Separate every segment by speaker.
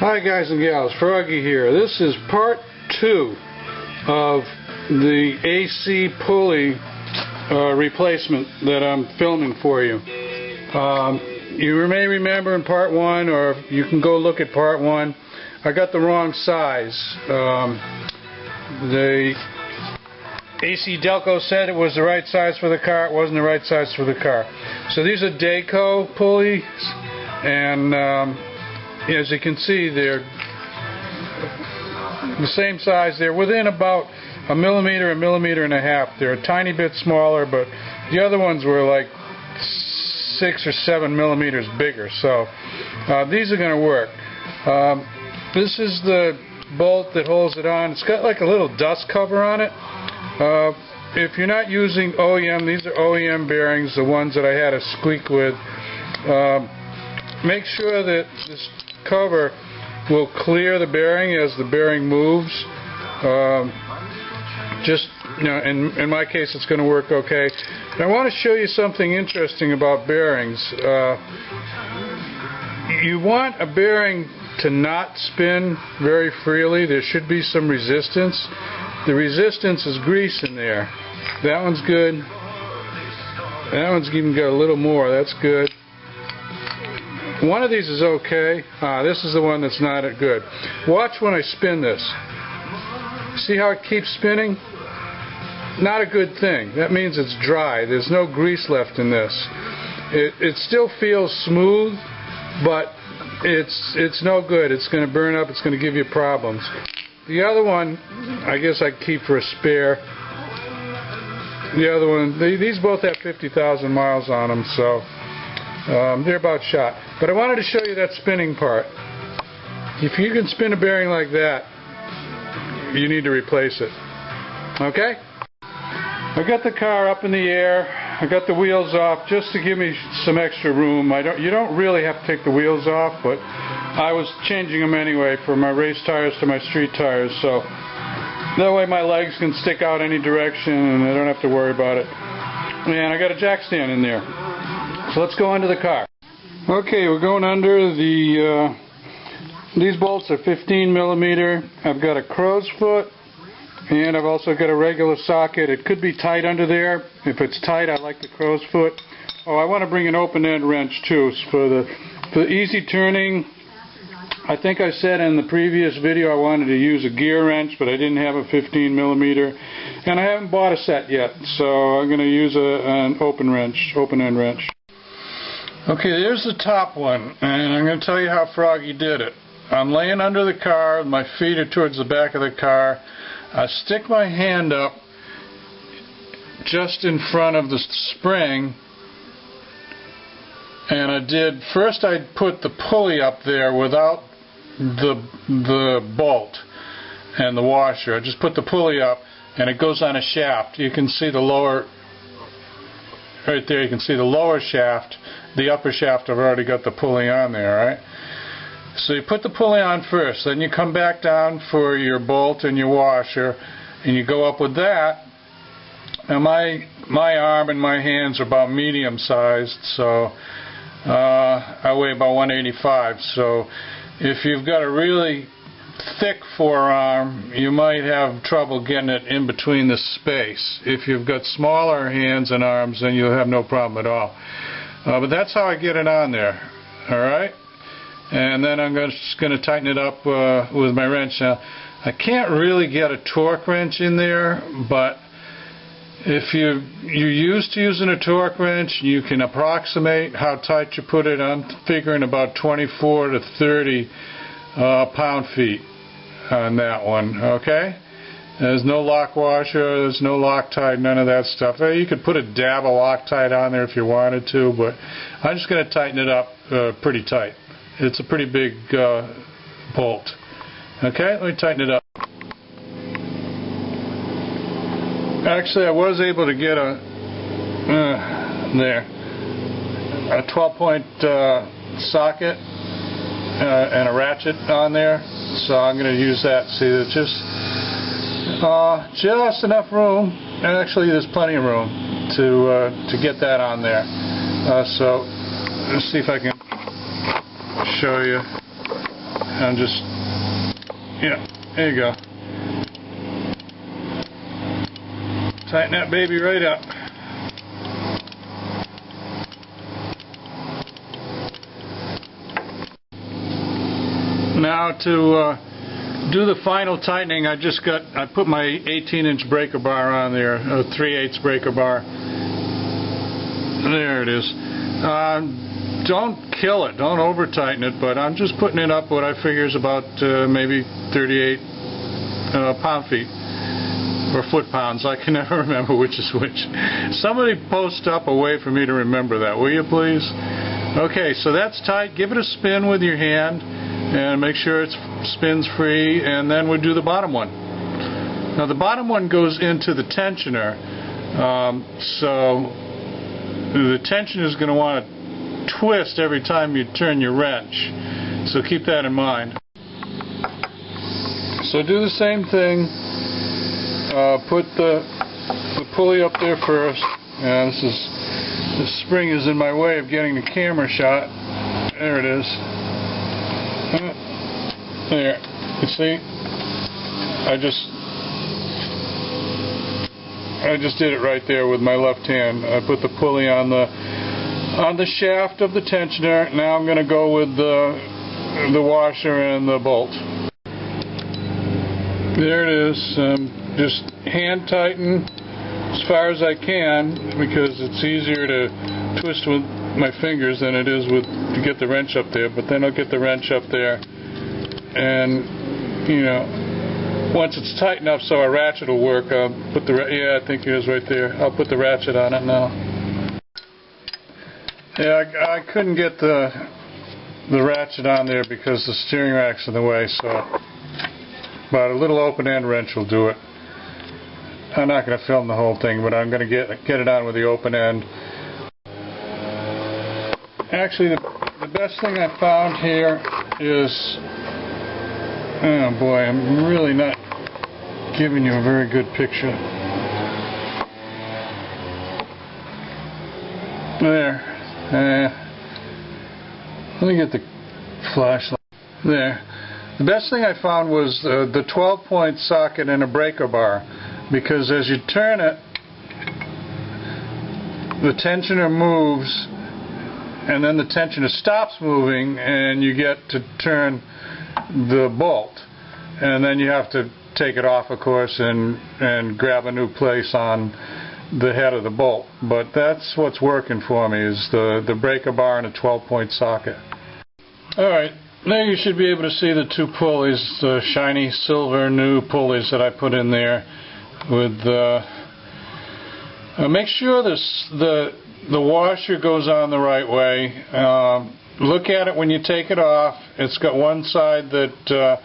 Speaker 1: Hi guys and gals, Froggy here. This is part 2 of the AC pulley replacement that I'm filming for you. You may remember in part 1, or you can go look at part 1, I got the wrong size. The AC Delco said it was the right size for the car. It wasn't the right size for the car. So these are Delco pulleys, and as you can see, they're the same size. They're within about a millimeter and a half. They're a tiny bit smaller, but the other ones were like 6 or 7 millimeters bigger. So these are going to work. This is the bolt that holds it on. It's got like a little dust cover on it. If you're not using OEM, these are OEM bearings, the ones that I had a squeak with. Make sure that this cover will clear the bearing as the bearing moves. Just, you know, in my case it's going to work okay. And I want to show you something interesting about bearings. You want a bearing to not spin very freely. There should be some resistance. The resistance is grease in there. That one's good. That one's even got a little more. That's good. One of these is okay. This is the one that's not good. Watch when I spin this. See how it keeps spinning? Not a good thing. That means it's dry. There's no grease left in this. It still feels smooth, but it's no good. It's going to burn up. It's going to give you problems. The other one, I guess I'd keep for a spare. The other one, these both have 50,000 miles on them, so they're about shot. But I wanted to show you that spinning part. If you can spin a bearing like that, you need to replace it. Okay? I got the car up in the air. I got the wheels off just to give me some extra room. You don't really have to take the wheels off, but I was changing them anyway from my race tires to my street tires, so that way my legs can stick out any direction and I don't have to worry about it. And I got a jack stand in there. So let's go under the car. Okay, we're going under the, these bolts are 15 millimeter. I've got a crow's foot, and I've also got a regular socket. It could be tight under there. If it's tight, I like the crow's foot. Oh, I want to bring an open end wrench too for the easy turning. I think I said in the previous video I wanted to use a gear wrench, but I didn't have a 15 millimeter, and I haven't bought a set yet, so I'm going to use an open end wrench. Okay, there's the top one, and I'm going to tell you how Froggy did it. I'm laying under the car, my feet are towards the back of the car. I stick my hand up just in front of the spring, and first I put the pulley up there without the bolt and the washer. I just put the pulley up, and it goes on a shaft. You can see the lower, right there, you can see the lower shaft. The upper shaft, I've already got the pulley on there, right? So you put the pulley on first, then you come back down for your bolt and your washer, and you go up with that. Now my arm and my hands are about medium sized, so I weigh about 185. So if you've got a really thick forearm, you might have trouble getting it in between the space. If you've got smaller hands and arms, then you'll have no problem at all. But that's how I get it on there. Alright? And then I'm just going to tighten it up with my wrench. Now, I can't really get a torque wrench in there, but if you're used to using a torque wrench, you can approximate how tight you put it. I'm figuring about 24 to 30 pound-feet on that one. Okay? There's no lock washer, there's no Loctite, none of that stuff. You could put a dab of Loctite on there if you wanted to, but I'm just going to tighten it up pretty tight. It's a pretty big bolt. Okay, let me tighten it up. Actually, I was able to get a 12-point socket and a ratchet on there, so I'm going to use that. See, it's just enough room. Actually, there's plenty of room to get that on there. So let's see if I can show you and just, yeah, there you go. Tighten that baby right up. Now to do the final tightening, I put my 18-inch breaker bar on there, a 3/8 breaker bar. There it is. Don't kill it, don't over tighten it, but I'm just putting it up what I figure is about maybe 38 pound-feet or foot-pounds. I can never remember which is which. Somebody post up a way for me to remember that, will you please? Okay, so that's tight. Give it a spin with your hand and make sure it spins free, and then we do the bottom one. Now the bottom one goes into the tensioner, so the tensioner is going to want to twist every time you turn your wrench, so keep that in mind. So do the same thing. Put the pulley up there first. This spring is in my way of getting the camera shot. There it is. There. You see? I just did it right there with my left hand. I put the pulley on the shaft of the tensioner. Now I'm going to go with the washer and the bolt. There it is. Just hand tighten as far as I can, because it's easier to twist with my fingers than it is to get the wrench up there. But then I'll get the wrench up there, and you know, once it's tight enough so a ratchet will work, I'll put yeah, I think it is right there. I'll put the ratchet on it now. Yeah, I couldn't get the ratchet on there because the steering rack's in the way, so about a little open end wrench will do it. I'm not going to film the whole thing, but I'm going to get it on with the open end. Actually, the best thing I found here is, oh boy, I'm really not giving you a very good picture. There. Let me get the flashlight. There. The best thing I found was the 12-point socket in a breaker bar, because as you turn it, the tensioner moves, and then the tensioner stops moving, and you get to turn the bolt, and then you have to take it off, of course, and grab a new place on the head of the bolt. But that's what's working for me, is the breaker bar and a 12-point socket. Alright, now you should be able to see the two pulleys, the shiny silver new pulleys that I put in there. With make sure the washer goes on the right way. Look at it when you take it off. It's got one side that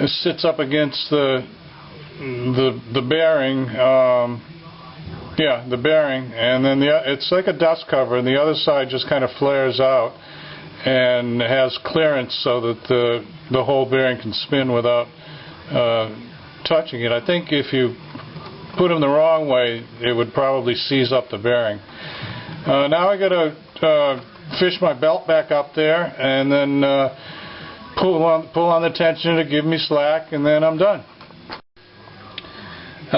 Speaker 1: sits up against the bearing. Yeah, the bearing, and then it's like a dust cover, and the other side just kind of flares out and has clearance so that the whole bearing can spin without touching it. I think if you put them the wrong way, it would probably seize up the bearing. Now I got to fish my belt back up there, and then pull on the tensioner to give me slack, and then I'm done.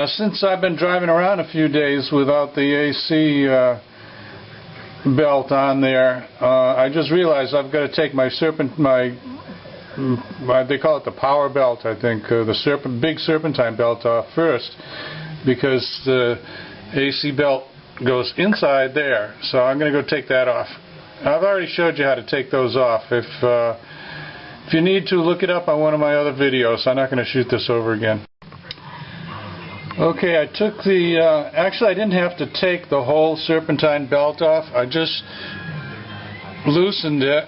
Speaker 1: Since I've been driving around a few days without the AC belt on there, I just realized I've got to take my they call it the power belt, I think, the big serpentine belt off first, because the AC belt goes inside there. So I'm going to go take that off. I've already showed you how to take those off. If you need to, look it up on one of my other videos. I'm not going to shoot this over again. Okay, I took actually I didn't have to take the whole serpentine belt off. I just loosened it,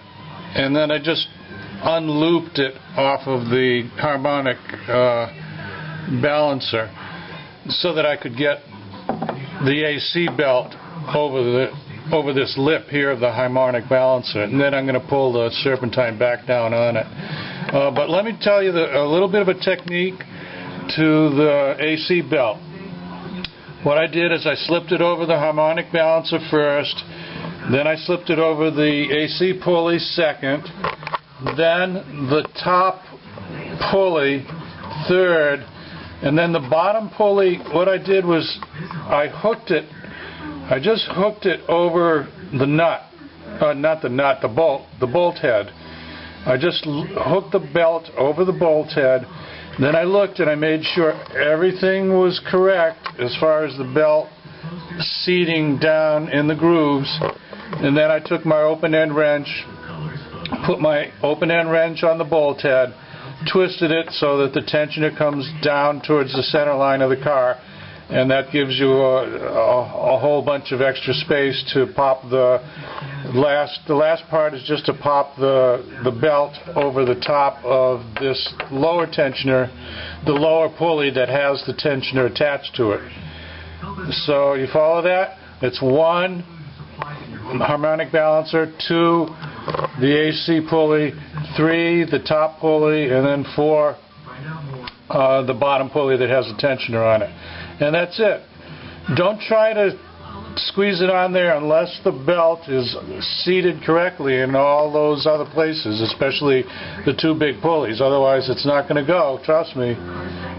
Speaker 1: and then I just unlooped it off of the harmonic balancer so that I could get the AC belt over this lip here of the harmonic balancer, and then I'm going to pull the serpentine back down on it. But let me tell you a little bit of a technique to the AC belt. What I did is I slipped it over the harmonic balancer first, then I slipped it over the AC pulley second, then the top pulley third, and then the bottom pulley. What I did was I just hooked it over the nut, not the nut, the bolt head. I just hooked the belt over the bolt head. Then I looked and I made sure everything was correct as far as the belt seating down in the grooves. And then I took my open-end wrench, put my open-end wrench on the bolt head, twisted it so that the tensioner comes down towards the center line of the car, and that gives you a whole bunch of extra space to pop the last part is just to pop the belt over the top of this lower tensioner, the lower pulley that has the tensioner attached to it. So you follow that? It's 1 harmonic balancer, 2 the AC pulley, 3 the top pulley, and then 4 the bottom pulley that has a tensioner on it. And that's it. Don't try to squeeze it on there unless the belt is seated correctly in all those other places, especially the 2 big pulleys. Otherwise it's not going to go, trust me.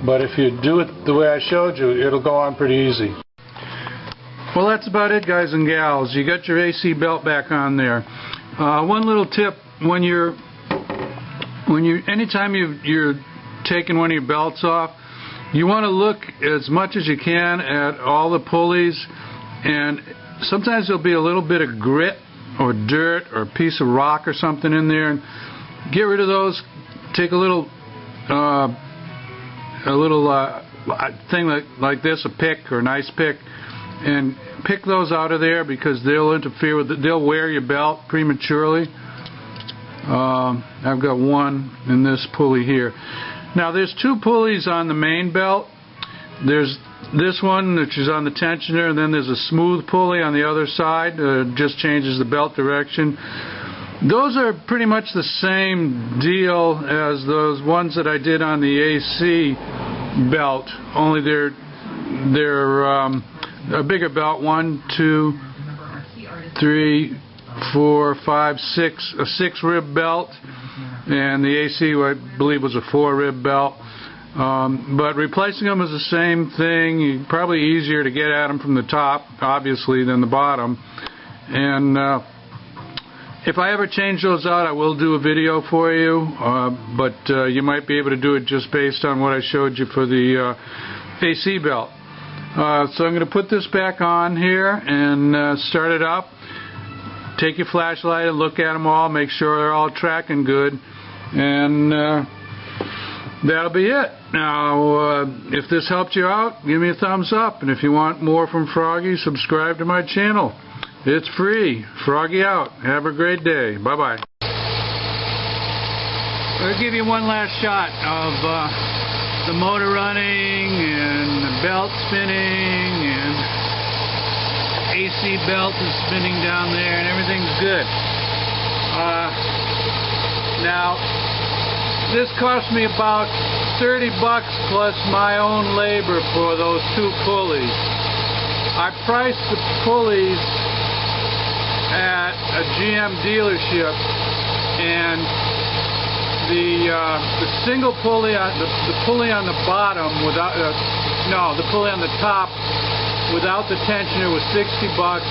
Speaker 1: But if you do it the way I showed you, it'll go on pretty easy. Well, that's about it, guys and gals. You got your AC belt back on there. One little tip: anytime you're taking one of your belts off, you want to look as much as you can at all the pulleys, and sometimes there'll be a little bit of grit or dirt or a piece of rock or something in there, and get rid of those. Take a little thing like this, a pick or an ice pick, and pick those out of there, because they'll interfere with it. They'll wear your belt prematurely. I've got one in this pulley here. Now there's 2 pulleys on the main belt. There's this one, which is on the tensioner, and then there's a smooth pulley on the other side. Just changes the belt direction. Those are pretty much the same deal as those ones that I did on the AC belt, only they're a bigger belt. 1, 2, 3, 4, 5, 6, a 6-rib belt, and the AC, I believe, was a 4-rib belt. But replacing them is the same thing. Probably easier to get at them from the top, obviously, than the bottom. And if I ever change those out, I will do a video for you, but you might be able to do it just based on what I showed you for the AC belt. So I'm going to put this back on here and start it up. Take your flashlight and look at them all, make sure they're all tracking good, and that'll be it. Now, if this helped you out, give me a thumbs up, and if you want more from Froggy, subscribe to my channel. It's free. Froggy out. Have a great day. Bye-bye. I'll give you one last shot of the motor running and the belt spinning, and AC belt is spinning down there, and everything's good. Now, this cost me about $30 plus my own labor for those 2 pulleys. I priced the pulleys at a GM dealership, and the single pulley on the pulley on the bottom without the pulley on the top without the tensioner was $60.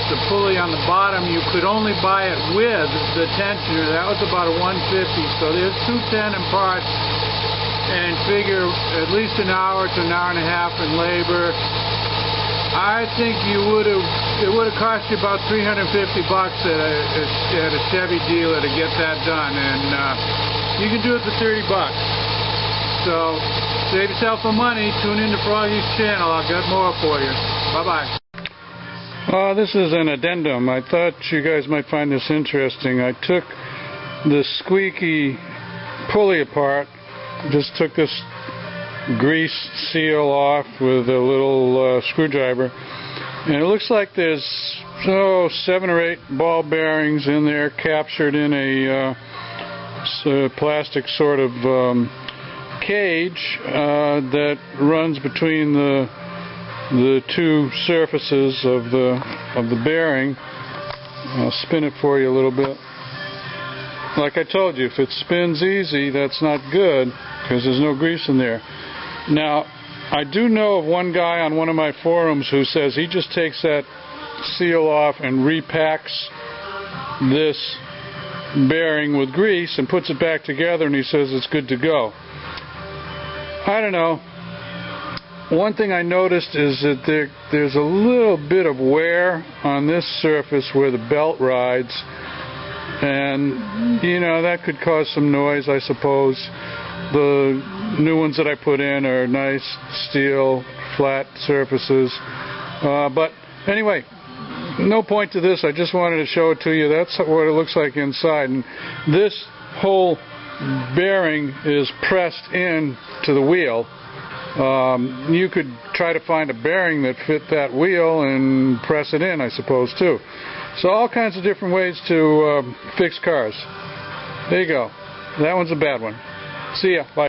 Speaker 1: The pulley on the bottom, you could only buy it with the tensioner. That was about a $150. So there's $210 in parts, and figure at least an hour to an hour and a half in labor. I think it would have cost you about $350 at a Chevy dealer to get that done, and you can do it for $30. So save yourself some money. Tune into Froggy's channel. I'll get more for you. Bye-bye. This is an addendum. I thought you guys might find this interesting. I took the squeaky pulley apart, just took this grease seal off with a little screwdriver, and it looks like there's 7 or 8 ball bearings in there captured in a plastic sort of cage that runs between the 2 surfaces of the bearing. I'll spin it for you a little bit. like I told you, if it spins easy, that's not good because there's no grease in there. Now, I do know of one guy on one of my forums who says he just takes that seal off and repacks this bearing with grease and puts it back together, and he says it's good to go. I don't know. One thing I noticed is that there's a little bit of wear on this surface where the belt rides, and you know, that could cause some noise, I suppose. The new ones that I put in are nice steel flat surfaces, but anyway, no point to this. I just wanted to show it to you. That's what it looks like inside, and this whole bearing is pressed in to the wheel. You could try to find a bearing that fit that wheel and press it in, I suppose, too. So all kinds of different ways to fix cars. There you go. That one's a bad one. See ya. Bye.